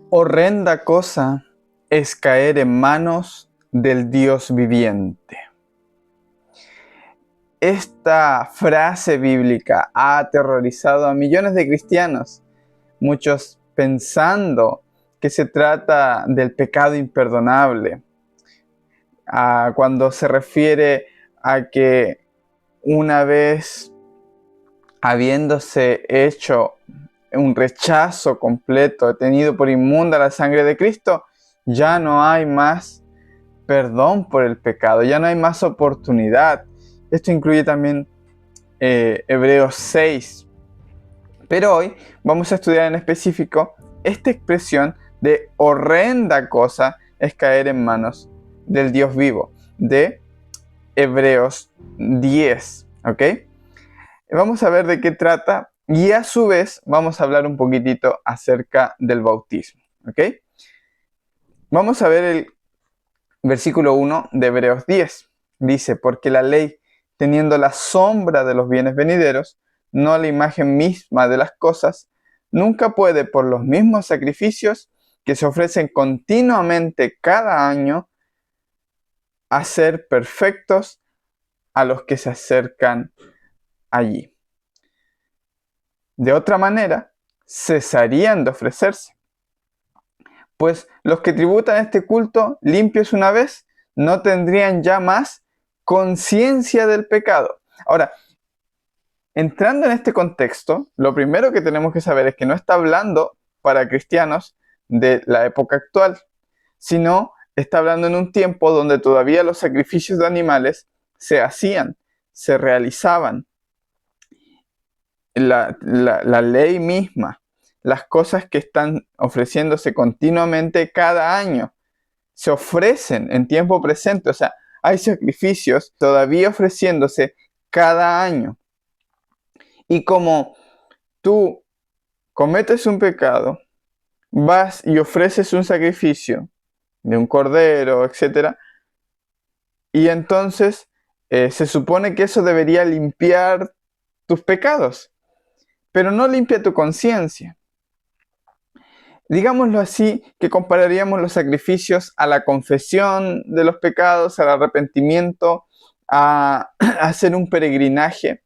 Horrenda cosa es caer en manos del Dios viviente. Esta frase bíblica ha aterrorizado a millones de cristianos, muchos pensando que se trata del pecado imperdonable, cuando se refiere a que una vez habiéndose hecho un rechazo completo, tenido por inmunda la sangre de Cristo, ya no hay más perdón por el pecado, ya no hay más oportunidad. Esto incluye también Hebreos 6. Pero hoy vamos a estudiar en específico esta expresión de horrenda cosa es caer en manos del Dios vivo, de Hebreos 10. ¿Ok? Vamos a ver de qué trata y a su vez vamos a hablar un poquitito acerca del bautismo. ¿Ok? Vamos a ver el versículo 1 de Hebreos 10. Dice, porque la ley, teniendo la sombra de los bienes venideros, no la imagen misma de las cosas, nunca puede por los mismos sacrificios que se ofrecen continuamente cada año hacer perfectos a los que se acercan allí. De otra manera, cesarían de ofrecerse. Pues los que tributan este culto limpios una vez, no tendrían ya más conciencia del pecado. Ahora, entrando en este contexto, lo primero que tenemos que saber es que no está hablando para cristianos de la época actual, sino está hablando en un tiempo donde todavía los sacrificios de animales se hacían, se realizaban. La ley misma, las cosas que están ofreciéndose continuamente cada año, se ofrecen en tiempo presente, o sea, hay sacrificios todavía ofreciéndose cada año. Y como tú cometes un pecado, vas y ofreces un sacrificio de un cordero, etcétera, y entonces se supone que eso debería limpiar tus pecados, pero no limpia tu conciencia. Digámoslo así, que compararíamos los sacrificios a la confesión de los pecados, al arrepentimiento, a hacer un peregrinaje,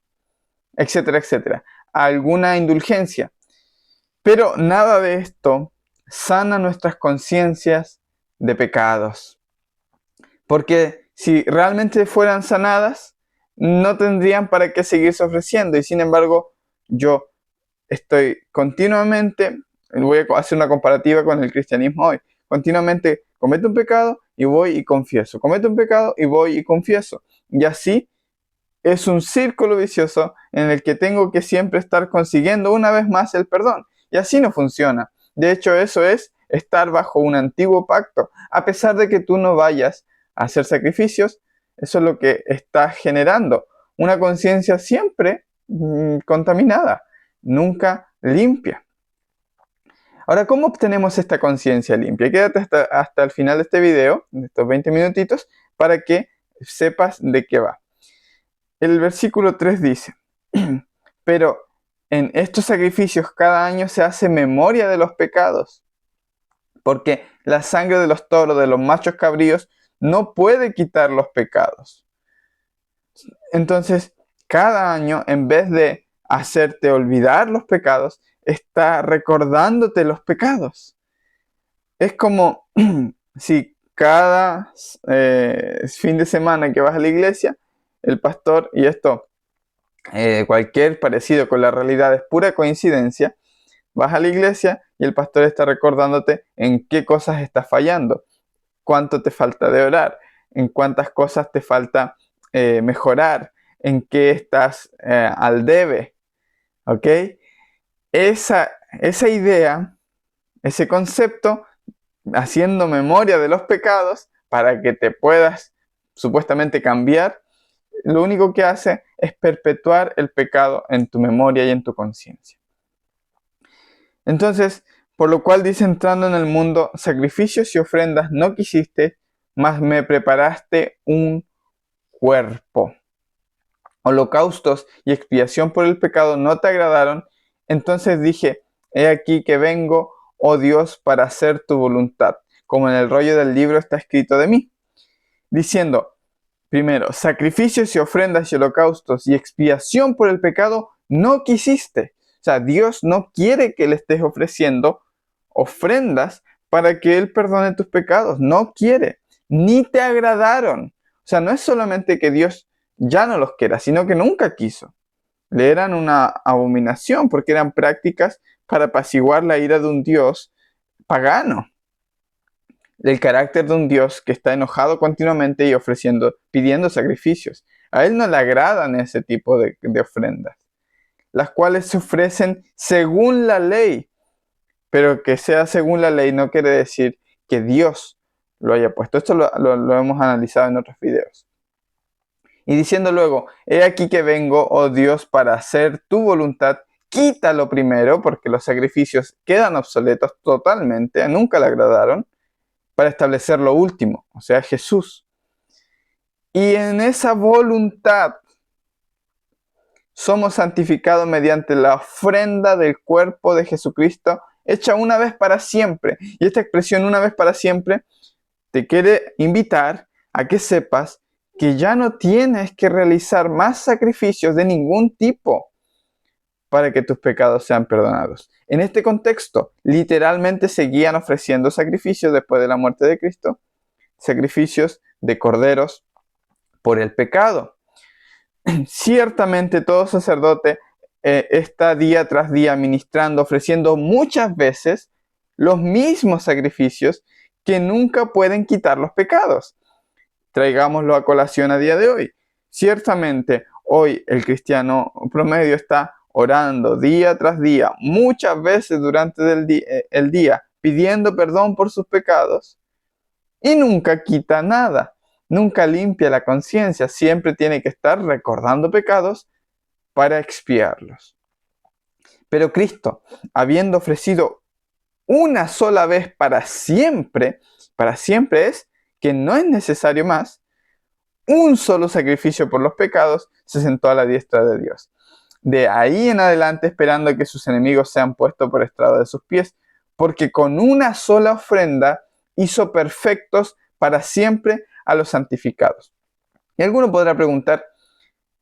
etcétera, etcétera, a alguna indulgencia. Pero nada de esto sana nuestras conciencias de pecados. Porque si realmente fueran sanadas, no tendrían para qué seguirse ofreciendo. Y sin embargo, yo estoy continuamente, voy a hacer una comparativa con el cristianismo hoy, continuamente cometo un pecado y voy y confieso, cometo un pecado y voy y confieso. Y así es un círculo vicioso en el que tengo que siempre estar consiguiendo una vez más el perdón. Y así no funciona. De hecho, eso es estar bajo un antiguo pacto. A pesar de que tú no vayas a hacer sacrificios, eso es lo que está generando. Una conciencia siempre contaminada, nunca limpia. Ahora, ¿cómo obtenemos esta conciencia limpia? Quédate hasta el final de este video, de estos 20 minutitos, para que sepas de qué va. El versículo 3 dice, pero en estos sacrificios cada año se hace memoria de los pecados, porque la sangre de los toros, de los machos cabríos, no puede quitar los pecados. Entonces, cada año, en vez de hacerte olvidar los pecados, está recordándote los pecados. Es como si cada fin de semana que vas a la iglesia, el pastor, y esto, cualquier parecido con la realidad es pura coincidencia, vas a la iglesia y el pastor está recordándote en qué cosas estás fallando, cuánto te falta de orar, en cuántas cosas te falta mejorar, en qué estás al debe, ¿ok? Esa idea, ese concepto, haciendo memoria de los pecados para que te puedas supuestamente cambiar, lo único que hace es perpetuar el pecado en tu memoria y en tu conciencia. Entonces, por lo cual dice, entrando en el mundo, sacrificios y ofrendas no quisiste, mas me preparaste un cuerpo. Holocaustos y expiación por el pecado no te agradaron, entonces dije, he aquí que vengo, oh Dios, para hacer tu voluntad, como en el rollo del libro está escrito de mí, diciendo, primero, sacrificios y ofrendas y holocaustos y expiación por el pecado no quisiste. O sea, Dios no quiere que le estés ofreciendo ofrendas para que Él perdone tus pecados. No quiere, ni te agradaron. O sea, no es solamente que Dios ya no los quiera, sino que nunca quiso. Le eran una abominación porque eran prácticas para apaciguar la ira de un Dios pagano, del carácter de un Dios que está enojado continuamente y pidiendo sacrificios. A Él no le agradan ese tipo de ofrendas, las cuales se ofrecen según la ley, pero que sea según la ley no quiere decir que Dios lo haya puesto. Esto lo hemos analizado en otros videos. Y diciendo luego, he aquí que vengo, oh Dios, para hacer tu voluntad. Quítalo primero, porque los sacrificios quedan obsoletos totalmente, nunca le agradaron, para establecer lo último, o sea, Jesús. Y en esa voluntad somos santificados mediante la ofrenda del cuerpo de Jesucristo, hecha una vez para siempre. Y esta expresión una vez para siempre te quiere invitar a que sepas que ya no tienes que realizar más sacrificios de ningún tipo para que tus pecados sean perdonados. En este contexto, literalmente seguían ofreciendo sacrificios después de la muerte de Cristo, sacrificios de corderos por el pecado. Ciertamente todo sacerdote está día tras día ministrando, ofreciendo muchas veces los mismos sacrificios que nunca pueden quitar los pecados. Traigámoslo a colación a día de hoy. Ciertamente hoy el cristiano promedio está orando día tras día, muchas veces durante el día, pidiendo perdón por sus pecados y nunca quita nada. Nunca limpia la conciencia, siempre tiene que estar recordando pecados para expiarlos. Pero Cristo, habiendo ofrecido una sola vez para siempre es que no es necesario más, un solo sacrificio por los pecados, se sentó a la diestra de Dios. De ahí en adelante esperando que sus enemigos sean puestos por estrado de sus pies, porque con una sola ofrenda hizo perfectos para siempre a los santificados. Y alguno podrá preguntar,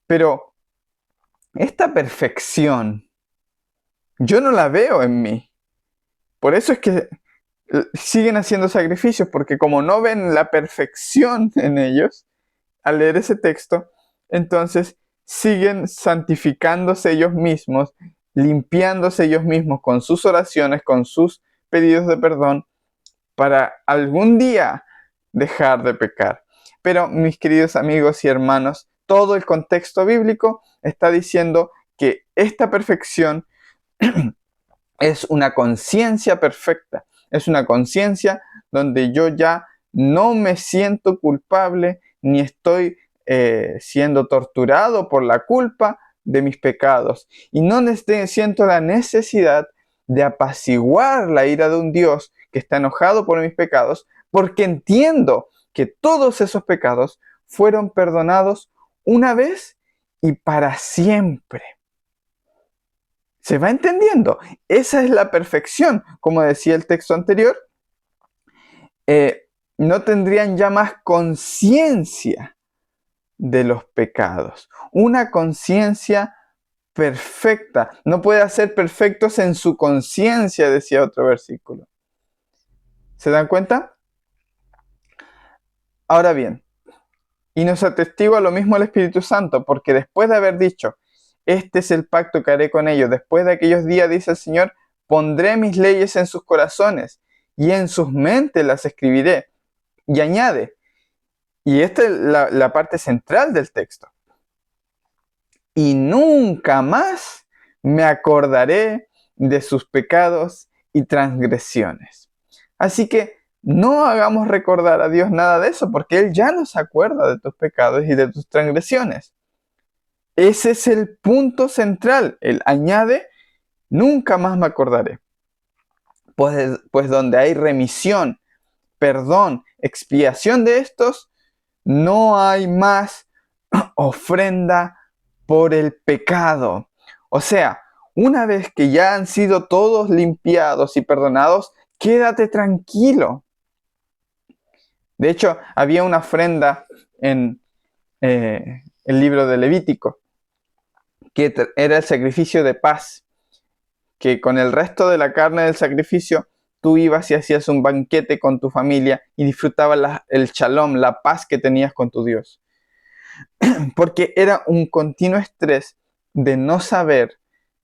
pero esta perfección yo no la veo en mí. Por eso es que siguen haciendo sacrificios, porque como no ven la perfección en ellos, al leer ese texto, entonces siguen santificándose ellos mismos, limpiándose ellos mismos con sus oraciones, con sus pedidos de perdón, para algún día dejar de pecar. Pero mis queridos amigos y hermanos, todo el contexto bíblico está diciendo que esta perfección es una conciencia perfecta, es una conciencia donde yo ya no me siento culpable ni estoy siendo torturado por la culpa de mis pecados y no siento la necesidad de apaciguar la ira de un Dios que está enojado por mis pecados, porque entiendo que todos esos pecados fueron perdonados una vez y para siempre. ¿Se va entendiendo? Esa es la perfección. Como decía el texto anterior, no tendrían ya más conciencia de los pecados. Una conciencia perfecta. No puede hacer perfectos en su conciencia, decía otro versículo. ¿Se dan cuenta? Ahora bien, y nos atestigua lo mismo el Espíritu Santo, porque después de haber dicho, este es el pacto que haré con ellos, después de aquellos días, dice el Señor, pondré mis leyes en sus corazones y en sus mentes las escribiré. Y añade, y esta es la parte central del texto, y nunca más me acordaré de sus pecados y transgresiones. Así que no hagamos recordar a Dios nada de eso, porque Él ya no se acuerda de tus pecados y de tus transgresiones. Ese es el punto central. Él añade, nunca más me acordaré. Pues donde hay remisión, perdón, expiación de estos, no hay más ofrenda por el pecado. O sea, Una vez que ya han sido todos limpiados y perdonados, quédate tranquilo. De hecho, había una ofrenda en el libro de Levítico, que era el sacrificio de paz, que con el resto de la carne del sacrificio tú ibas y hacías un banquete con tu familia y disfrutabas el shalom, la paz que tenías con tu Dios. Porque era un continuo estrés de no saber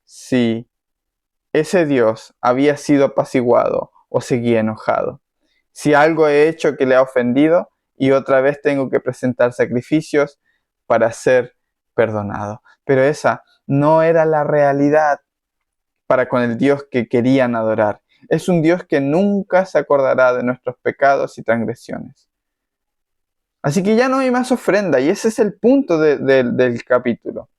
si ese Dios había sido apaciguado o seguía enojado. Si algo he hecho que le ha ofendido y otra vez tengo que presentar sacrificios para ser perdonado. Pero esa no era la realidad para con el Dios que querían adorar. Es un Dios que nunca se acordará de nuestros pecados y transgresiones. Así que ya no hay más ofrenda y ese es el punto del capítulo.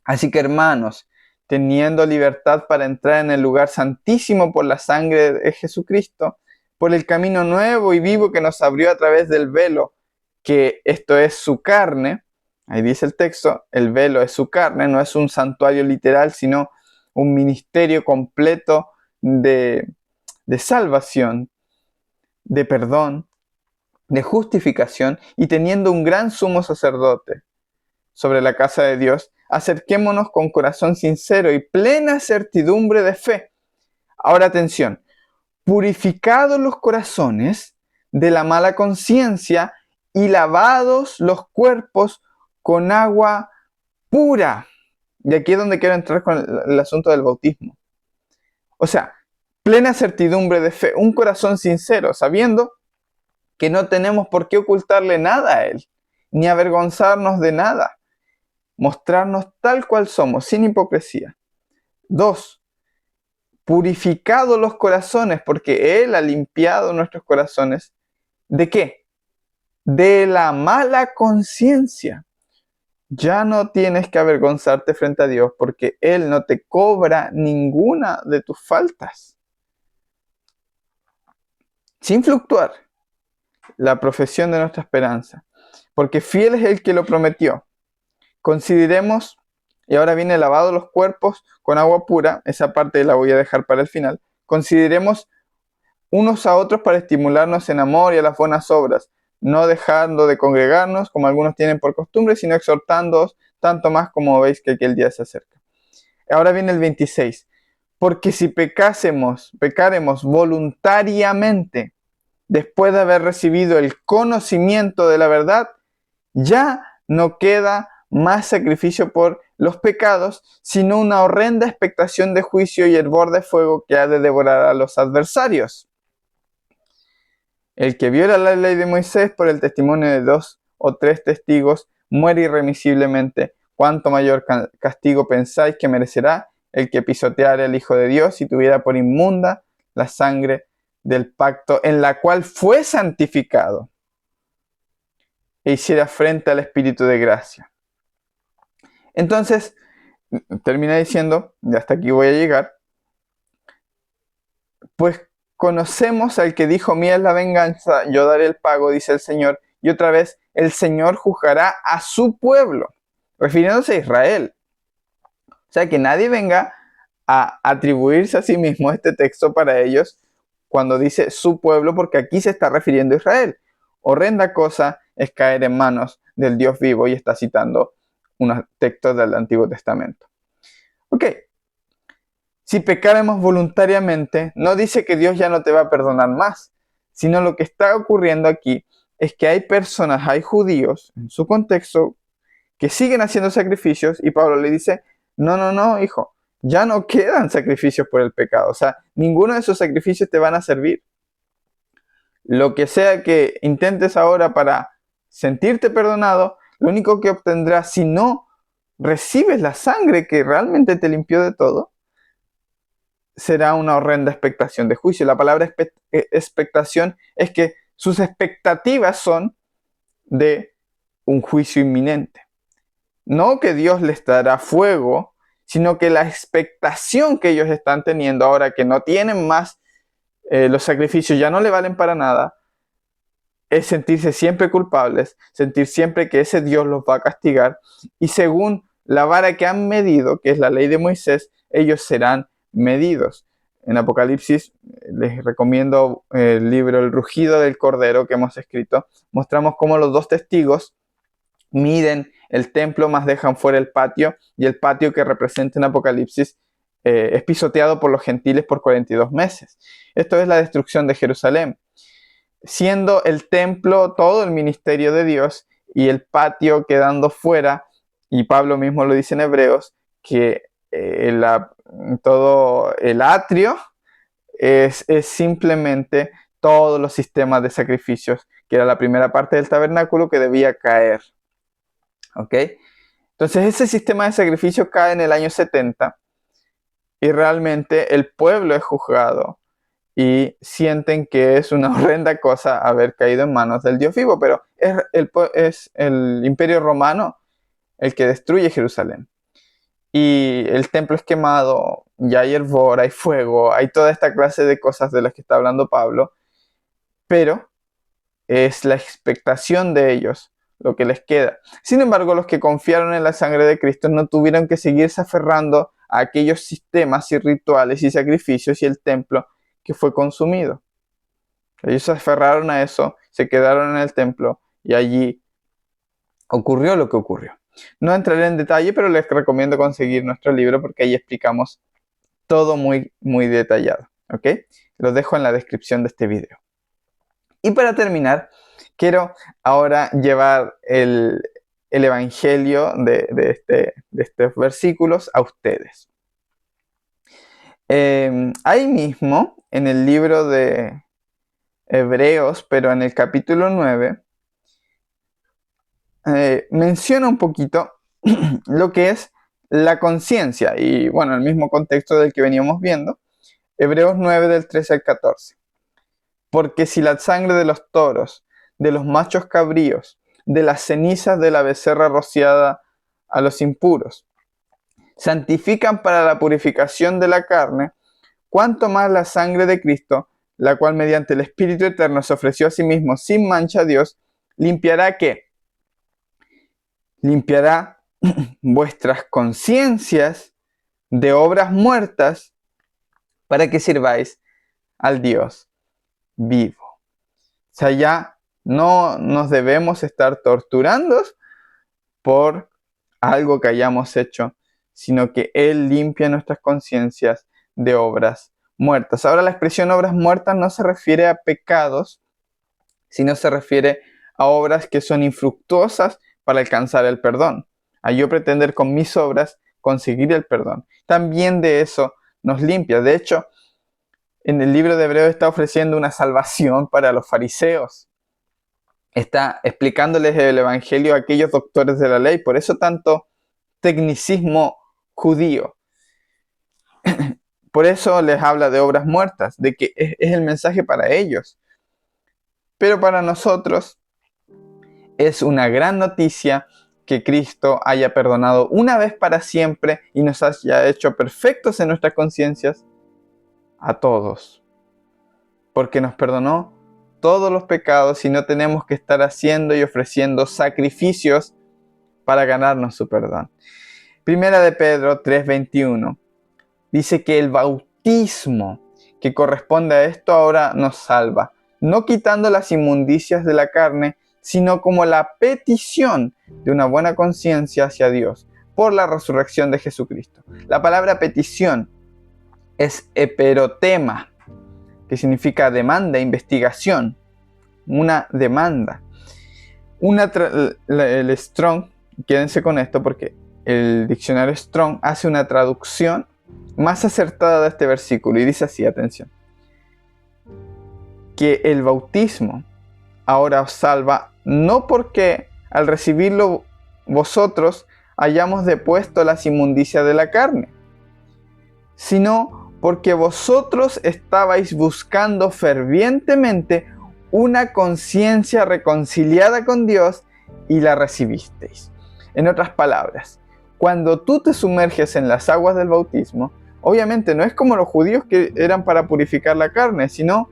Así que hermanos, teniendo libertad para entrar en el lugar santísimo por la sangre de Jesucristo, por el camino nuevo y vivo que nos abrió a través del velo, que esto es su carne, ahí dice el texto, el velo es su carne, no es un santuario literal, sino un ministerio completo de salvación, de perdón, de justificación, y teniendo un gran sumo sacerdote sobre la casa de Dios, acerquémonos con corazón sincero y plena certidumbre de fe. Ahora atención, purificados los corazones de la mala conciencia y lavados los cuerpos con agua pura. Y aquí es donde quiero entrar con el asunto del bautismo. O sea, plena certidumbre de fe, un corazón sincero, sabiendo que no tenemos por qué ocultarle nada a Él, ni avergonzarnos de nada. Mostrarnos tal cual somos, sin hipocresía. 2. Purificados los corazones, porque Él ha limpiado nuestros corazones. ¿De qué? De la mala conciencia. Ya no tienes que avergonzarte frente a Dios, porque Él no te cobra ninguna de tus faltas. Sin fluctuar la profesión de nuestra esperanza, porque fiel es el que lo prometió. Consideremos, y ahora viene lavado los cuerpos con agua pura, esa parte la voy a dejar para el final. Consideremos unos a otros para estimularnos en amor y a las buenas obras, no dejando de congregarnos como algunos tienen por costumbre, sino exhortándoos tanto más como veis que aquel día se acerca. Ahora viene el 26. Porque si pecaremos voluntariamente, después de haber recibido el conocimiento de la verdad, ya no queda más sacrificio por los pecados, sino una horrenda expectación de juicio y hervor de fuego que ha de devorar a los adversarios. El que viola la ley de Moisés por el testimonio de 2 o 3 testigos muere irremisiblemente. ¿Cuánto mayor castigo pensáis que merecerá el que pisoteara al Hijo de Dios y tuviera por inmunda la sangre del pacto en la cual fue santificado e hiciera frente al Espíritu de gracia? Entonces, termina diciendo, y hasta aquí voy a llegar, pues conocemos al que dijo, mía es la venganza, yo daré el pago, dice el Señor, y otra vez, el Señor juzgará a su pueblo, refiriéndose a Israel. O sea, que nadie venga a atribuirse a sí mismo este texto para ellos cuando dice su pueblo, porque aquí se está refiriendo a Israel. Horrenda cosa es caer en manos del Dios vivo, y está citando unos textos del Antiguo Testamento. Ok, si pecaremos voluntariamente, no dice que Dios ya no te va a perdonar más, sino lo que está ocurriendo aquí es que hay personas, hay judíos, en su contexto, que siguen haciendo sacrificios, y Pablo le dice, no, hijo, ya no quedan sacrificios por el pecado, o sea, ninguno de esos sacrificios te van a servir. Lo que sea que intentes ahora para sentirte perdonado, lo único que obtendrás si no recibes la sangre que realmente te limpió de todo, será una horrenda expectación de juicio. La palabra expectación es que sus expectativas son de un juicio inminente. No que Dios les dará fuego, sino que la expectación que ellos están teniendo ahora que no tienen más, los sacrificios ya no le valen para nada, es sentirse siempre culpables, sentir siempre que ese Dios los va a castigar, y según la vara que han medido, que es la ley de Moisés, ellos serán medidos. En Apocalipsis, les recomiendo el libro El rugido del cordero que hemos escrito. Mostramos cómo los dos testigos miden el templo, más dejan fuera el patio, y el patio que representa en Apocalipsis es pisoteado por los gentiles por 42 meses. Esto es la destrucción de Jerusalén, siendo el templo todo el ministerio de Dios y el patio quedando fuera, y Pablo mismo lo dice en Hebreos, que todo el atrio es simplemente todos los sistemas de sacrificios, que era la primera parte del tabernáculo que debía caer. ¿Ok? Entonces ese sistema de sacrificio cae en el año 70 y realmente el pueblo es juzgado y sienten que es una horrenda cosa haber caído en manos del Dios vivo, pero es el Imperio Romano el que destruye Jerusalén. Y el templo es quemado, ya hay hervor, hay fuego, hay toda esta clase de cosas de las que está hablando Pablo, pero es la expectación de ellos lo que les queda. Sin embargo, los que confiaron en la sangre de Cristo no tuvieron que seguirse aferrando a aquellos sistemas y rituales y sacrificios y el templo que fue consumido. Ellos se aferraron a eso, se quedaron en el templo y allí ocurrió lo que ocurrió. No entraré en detalle, pero les recomiendo conseguir nuestro libro porque ahí explicamos todo muy, muy detallado. ¿Ok? Los dejo en la descripción de este video. Y para terminar, quiero ahora llevar el evangelio de estos versículos a ustedes. Ahí mismo, en el libro de Hebreos, pero en el capítulo 9, menciona un poquito lo que es la conciencia. Y bueno, el mismo contexto del que veníamos viendo. Hebreos 9 del 13 al 14. Porque si la sangre de los toros, de los machos cabríos, de las cenizas de la becerra rociada a los impuros, santifican para la purificación de la carne, cuánto más la sangre de Cristo, la cual mediante el Espíritu Eterno se ofreció a sí mismo sin mancha a Dios, limpiará ¿qué? Limpiará vuestras conciencias de obras muertas para que sirváis al Dios vivo. O sea, ya no nos debemos estar torturando por algo que hayamos hecho, sino que Él limpia nuestras conciencias de obras muertas. Ahora la expresión obras muertas no se refiere a pecados, sino se refiere a obras que son infructuosas para alcanzar el perdón. A yo pretender con mis obras conseguir el perdón. También de eso nos limpia. De hecho, en el libro de Hebreos está ofreciendo una salvación para los fariseos. Está explicándoles el evangelio a aquellos doctores de la ley. Por eso tanto tecnicismo judío. Por eso les habla de obras muertas, de que es el mensaje para ellos. Pero para nosotros es una gran noticia que Cristo haya perdonado una vez para siempre y nos haya hecho perfectos en nuestras conciencias a todos. Porque nos perdonó todos los pecados y no tenemos que estar haciendo y ofreciendo sacrificios para ganarnos su perdón. Primera de Pedro 3:21 dice que el bautismo que corresponde a esto ahora nos salva, no quitando las inmundicias de la carne, sino como la petición de una buena conciencia hacia Dios por la resurrección de Jesucristo. La palabra petición es eperotema, que significa demanda, investigación, una demanda. El Strong, quédense con esto porque el diccionario Strong hace una traducción más acertada de este versículo y dice así, atención, que el bautismo ahora os salva no porque al recibirlo vosotros hayamos depuesto las inmundicias de la carne, sino porque vosotros estabais buscando fervientemente una conciencia reconciliada con Dios y la recibisteis. En otras palabras, cuando tú te sumerges en las aguas del bautismo, obviamente no es como los judíos que eran para purificar la carne, sino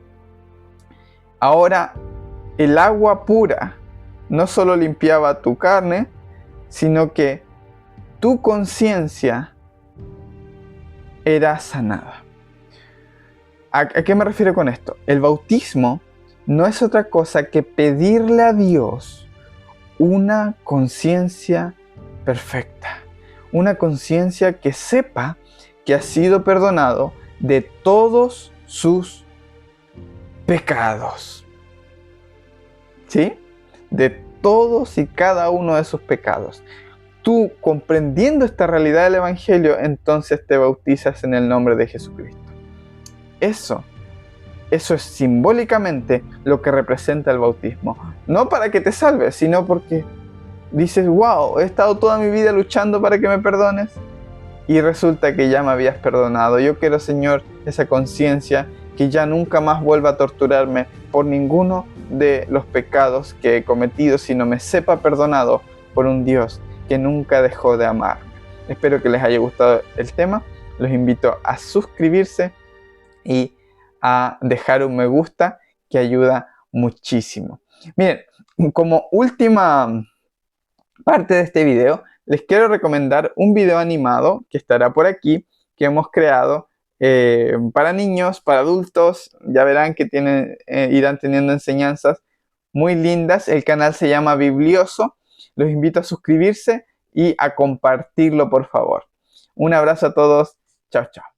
ahora el agua pura no solo limpiaba tu carne, sino que tu conciencia era sanada. ¿A qué me refiero con esto? El bautismo no es otra cosa que pedirle a Dios una conciencia perfecta, una conciencia que sepa que ha sido perdonado de todos sus pecados. ¿Sí? De todos y cada uno de sus pecados. Tú, comprendiendo esta realidad del Evangelio, entonces te bautizas en el nombre de Jesucristo. Eso es simbólicamente lo que representa el bautismo. No para que te salves, sino porque dices, wow, he estado toda mi vida luchando para que me perdones y resulta que ya me habías perdonado. Yo quiero, Señor, esa conciencia que ya nunca más vuelva a torturarme por ninguno de los pecados que he cometido, sino me sepa perdonado por un Dios que nunca dejó de amarme. Espero que les haya gustado el tema. Los invito a suscribirse y a dejar un me gusta, que ayuda muchísimo. Miren, como última parte de este video, les quiero recomendar un video animado que estará por aquí, que hemos creado para niños, para adultos. Ya verán que irán teniendo enseñanzas muy lindas. El canal se llama Biblioso. Los invito a suscribirse y a compartirlo, por favor. Un abrazo a todos. Chao, chao.